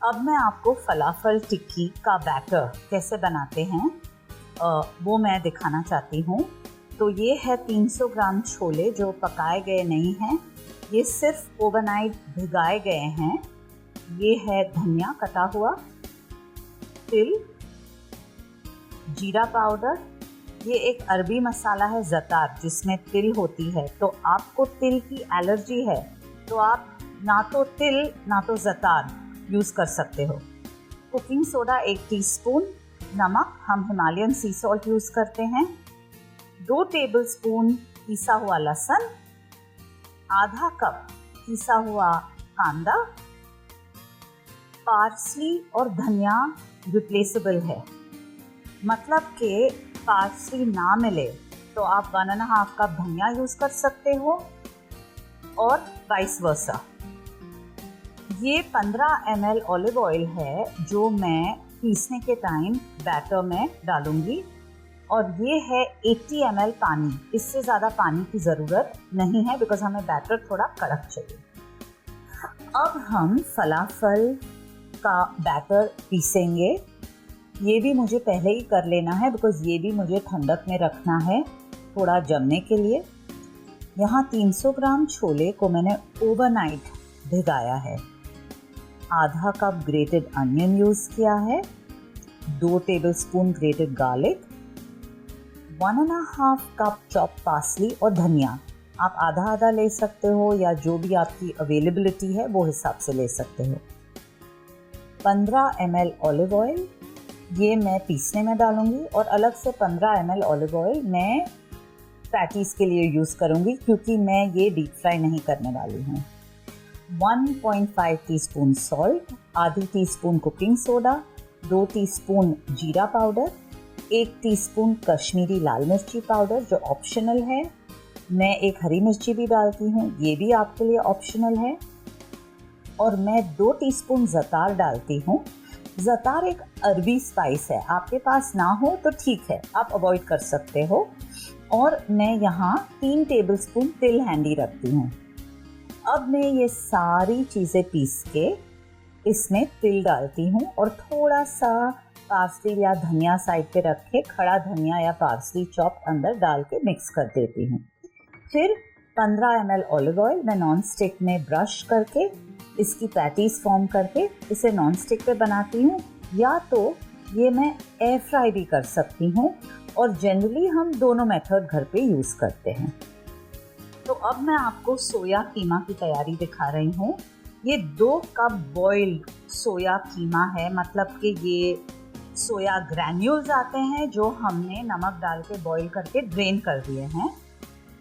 अब मैं आपको फलाफल टिक्की का बैटर कैसे बनाते हैं वो मैं दिखाना चाहती हूँ। तो ये है 300 ग्राम छोले जो पकाए गए नहीं हैं, ये सिर्फ ओवरनाइट भिगाए गए हैं। ये है धनिया कटा हुआ, तिल, जीरा पाउडर, ये एक अरबी मसाला है ज़तार जिसमें तिल होती है। तो आपको तिल की एलर्जी है तो आप ना तो तिल ना तो ज़तार यूज़ कर सकते हो। कुकिंग सोडा 1 टीस्पून, नमक हम हिमालयन सी सॉल्ट यूज़ करते हैं, 2 टेबलस्पून पिसा हुआ लहसुन, आधा कप पिसा हुआ कांदा, पार्सली और धनिया रिप्लेसेबल है, मतलब कि पार्सली ना मिले तो आप 1.5 कप धनिया यूज़ कर सकते हो और वाइस वर्सा। ये 15 ml ऑलिव ऑयल है जो मैं पीसने के टाइम बैटर में डालूंगी, और ये है 80 ml पानी। इससे ज़्यादा पानी की ज़रूरत नहीं है बिकॉज हमें बैटर थोड़ा कड़क चाहिए। अब हम फलाफल का बैटर पीसेंगे। ये भी मुझे पहले ही कर लेना है बिकॉज ये भी मुझे ठंडक में रखना है थोड़ा जमने के लिए। यहाँ 300 ग्राम छोले को मैंने ओवरनाइट भिगाया है, आधा कप ग्रेटेड अनियन यूज़ किया है, 2 tablespoon grated garlic, 1.5 cup chop parsley और धनिया। आप आधा आधा ले सकते हो या जो भी आपकी अवेलेबिलिटी है वो हिसाब से ले सकते हो। 15 ml ऑलिव ऑयल ये मैं पीसने में डालूंगी, और अलग से 15 ml ऑलिव ऑयल मैं पैटीज़ के लिए यूज़ करूंगी क्योंकि मैं ये डीप फ्राई नहीं करने वाली हूँ। 1.5 टीस्पून सॉल्ट, आधी टीस्पून कुकिंग सोडा, 2 टीस्पून जीरा पाउडर, 1 टीस्पून कश्मीरी लाल मिर्ची पाउडर जो ऑप्शनल है। मैं एक हरी मिर्ची भी डालती हूँ, ये भी आपके लिए ऑप्शनल है। और मैं 2 टीस्पून ज़तार डालती हूँ। ज़तार एक अरबी स्पाइस है, आपके पास ना हो तो ठीक है, आप अवॉइड कर सकते हो। और मैं यहाँ 3 टेबलस्पून तिल हैंडी रखती हूँ। अब मैं ये सारी चीज़ें पीस के इसमें तिल डालती हूँ और थोड़ा सा पार्सली या धनिया साइड पे रख के खड़ा धनिया या पार्सली चॉप अंदर डाल के मिक्स कर देती हूँ। फिर 15 ml ऑलिव ऑयल मैं नॉन स्टिक में ब्रश करके इसकी पैटीज फॉर्म करके इसे नॉन स्टिक पे बनाती हूँ, या तो ये मैं एयर फ्राई भी कर सकती हूँ, और जनरली हम दोनों मेथड घर पे यूज़ करते हैं। तो अब मैं आपको सोया कीमा की तैयारी दिखा रही हूँ। ये 2 कप बॉइल्ड सोया कीमा है, मतलब कि ये सोया ग्रैन्यूल्स आते हैं जो हमने नमक डाल के बॉईल करके ड्रेन कर दिए हैं।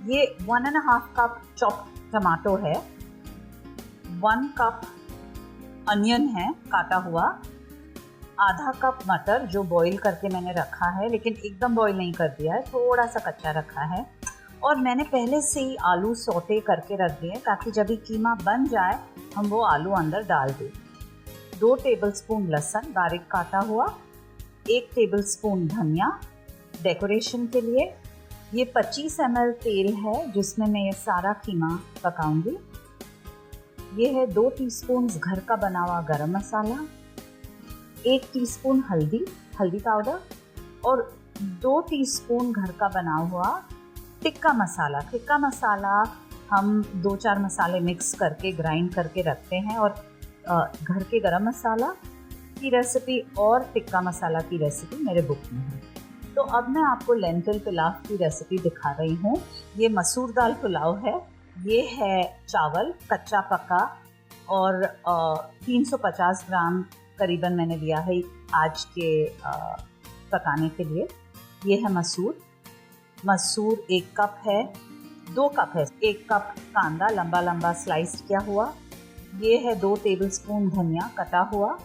ये 1.5 कप चॉप टमाटो है, 1 कप अनियन है काटा हुआ, आधा कप मटर जो बॉईल करके मैंने रखा है लेकिन एकदम बॉईल नहीं कर दिया है, थोड़ा सा कच्चा रखा है। और मैंने पहले से ही आलू सौटे करके रख दिए ताकि जब भी कीमा बन जाए हम वो आलू अंदर डाल दें। 2 टेबलस्पून लहसुन बारीक काटा हुआ, 1 टेबलस्पून धनिया डेकोरेशन के लिए। ये 25 ml तेल है जिसमें मैं ये सारा कीमा पकाऊंगी। ये है 2 टीस्पून घर का बना हुआ गरम मसाला, 1 टीस्पून हल्दी पाउडर और 2 टीस्पून घर का बना हुआ टिक्का मसाला। टिक्का मसाला हम 2-4 मसाले मिक्स करके ग्राइंड करके रखते हैं, और घर के गरम मसाला की रेसिपी और टिक्का मसाला की रेसिपी मेरे बुक में है। तो अब मैं आपको लेंटिल पुलाव की रेसिपी दिखा रही हूँ। ये मसूर दाल पुलाव है। ये है चावल कच्चा पका, और 350 ग्राम करीबन मैंने लिया है आज के पकाने के लिए। ये है मसूर 1 कप है, 2 कप है, 1 कप कांदा लंबा लंबा स्लाइस किया हुआ। ये है 2 टेबलस्पून धनिया कटा हुआ,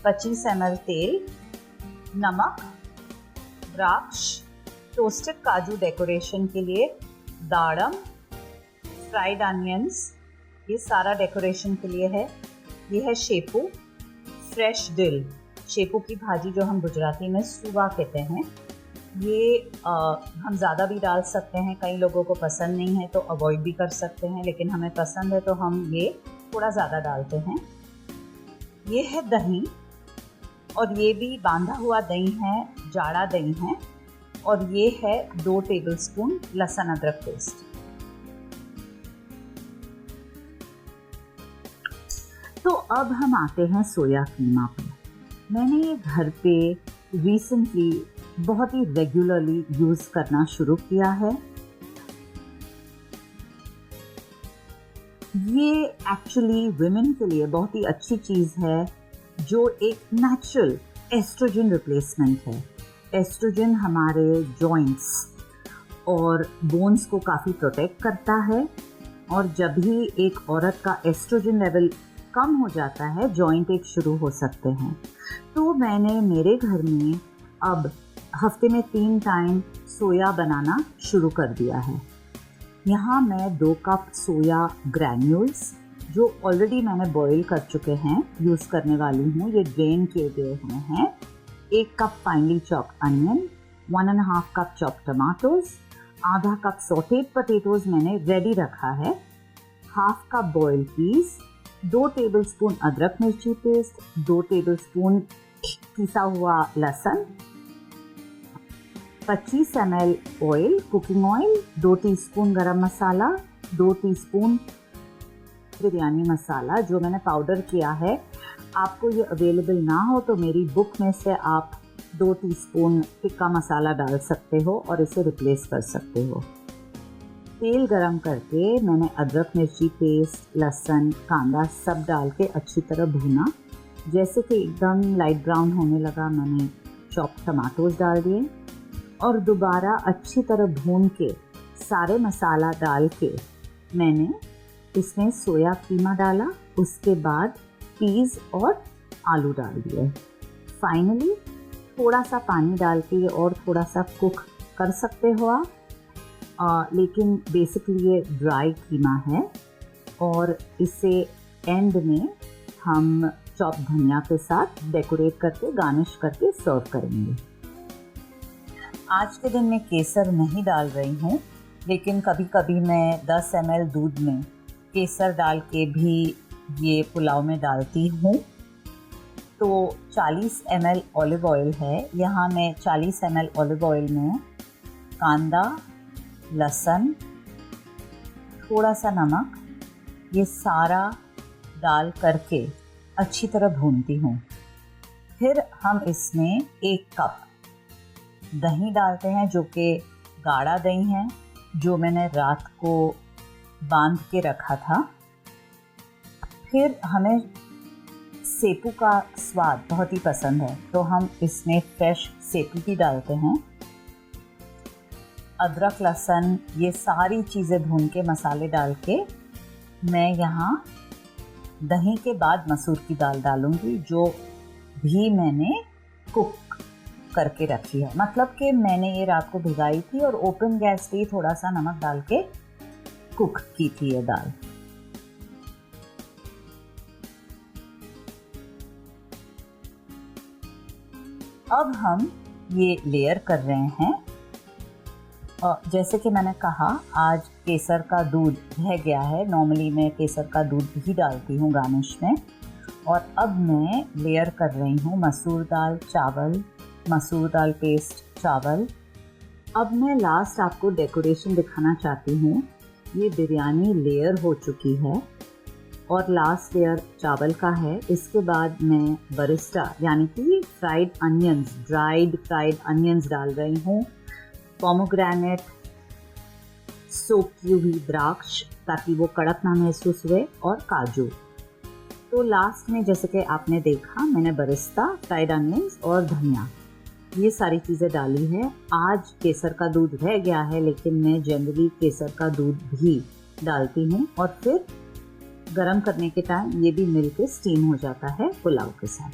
25 ml तेल, नमक, द्राक्ष, टोस्टेड काजू डेकोरेशन के लिए, दाड़म, फ्राइड अनियंस, ये सारा डेकोरेशन के लिए है। ये है शेपू, फ्रेश दिल, शेपू की भाजी जो हम गुजराती में सुवा कहते हैं। ये हम ज़्यादा भी डाल सकते हैं, कई लोगों को पसंद नहीं है तो अवॉइड भी कर सकते हैं, लेकिन हमें पसंद है तो हम ये थोड़ा ज़्यादा डालते हैं। ये है दही, और ये भी बांधा हुआ दही है, जाड़ा दही है। और ये है 2 टेबलस्पून लहसुन अदरक पेस्ट। तो अब हम आते हैं सोया कीमा पे। मैंने ये घर पे रिसेंटली बहुत ही रेगुलरली यूज़ करना शुरू किया है। ये एक्चुअली वुमेन के लिए बहुत ही अच्छी चीज़ है, जो एक नेचुरल एस्ट्रोजन रिप्लेसमेंट है। एस्ट्रोजन हमारे जॉइंट्स और बोन्स को काफ़ी प्रोटेक्ट करता है, और जब भी एक औरत का एस्ट्रोजन लेवल कम हो जाता है, जॉइंट एक शुरू हो सकते हैं। तो मैंने मेरे घर में अब हफ्ते में 3 टाइम सोया बनाना शुरू कर दिया है। यहाँ मैं 2 कप सोया ग्रैन्यूल्स, जो ऑलरेडी मैंने बॉईल कर चुके हैं, यूज़ करने वाली हूँ। ये ड्रेन किए गए हुए हैं। 1 cup finally chopped onion, 1.5 cup chopped tomatoes, आधा कप सॉटेड पोटैटोज मैंने रेडी रखा है, 1/2 कप बॉइल्ड पीस, 2 टेबलस्पून अदरक मिर्ची पेस्ट, 2 टेबलस्पून पिसा हुआ लहसुन, 25 ml oil, cooking oil, 2 teaspoon गरम मसाला, 2 टीस्पून बिरयानी मसाला जो मैंने पाउडर किया है। आपको ये अवेलेबल ना हो तो मेरी बुक में से आप 2 टीस्पून टिक्का मसाला डाल सकते हो और इसे रिप्लेस कर सकते हो। तेल गरम करके मैंने अदरक मिर्ची पेस्ट, लहसुन, कांदा सब डाल के अच्छी तरह भूना। जैसे कि एकदम लाइट ब्राउन होने लगा, मैंने चॉप्ड टमाटोज डाल दिए और दोबारा अच्छी तरह भून के सारे मसाला डाल के मैंने इसमें सोया कीमा डाला। उसके बाद पीस और आलू डाल दिए। फाइनली थोड़ा सा पानी डाल के और थोड़ा सा कुक कर सकते हो आप, लेकिन बेसिकली ये ड्राई कीमा है। और इसे एंड में हम चॉप धनिया के साथ डेकोरेट करके गार्निश करके सर्व करेंगे। आज के दिन मैं केसर नहीं डाल रही हूँ, लेकिन कभी कभी मैं 10 ml दूध में केसर डाल के भी ये पुलाव में डालती हूँ। तो 40 ml ऑलिव ऑयल है। यहाँ मैं 40 ml ऑलिव ऑयल में कांदा, लहसुन, थोड़ा सा नमक, ये सारा डाल करके अच्छी तरह भूनती हूँ। फिर हम इसमें 1 कप दही डालते हैं, जो कि गाढ़ा दही है, जो मैंने रात को बांध के रखा था। फिर हमें सेपू का स्वाद बहुत ही पसंद है, तो हम इसमें फ्रेश सेपू भी डालते हैं। अदरक, लहसुन, ये सारी चीज़ें भून के मसाले डाल के मैं यहाँ दही के बाद मसूर की दाल डालूँगी, जो भी मैंने कुक करके रखी है। मतलब कि मैंने ये रात को भिगाई थी और ओपन गैस पे थोड़ा सा नमक डाल के कुक की थी ये दाल। अब हम ये लेयर कर रहे हैं। और जैसे कि मैंने कहा, आज केसर का दूध रह गया है। नॉर्मली मैं केसर का दूध ही डालती हूँ गार्निश में। और अब मैं लेयर कर रही हूँ मसूर दाल, चावल, मसूर दाल पेस्ट, चावल। अब मैं लास्ट आपको डेकोरेशन दिखाना चाहती हूँ। ये बिरयानी लेयर हो चुकी है और लास्ट लेयर चावल का है। इसके बाद मैं बरिस्टा यानी कि fried onions, dried fried onions डाल रही हूँ, पोमोग्रेनेट, सोक की हुई द्राक्ष ताकि वो कड़क ना महसूस हुए, और काजू। तो लास्ट में जैसे कि आपने देखा, मैंने बरिस्ता, फ्राइड अनियंस और धनिया, ये सारी चीज़ें डाली है। आज केसर का दूध रह गया है, लेकिन मैं जनरली केसर का दूध भी डालती हूँ। और फिर गरम करने के टाइम ये भी मिल के स्टीम हो जाता है पुलाव के साथ।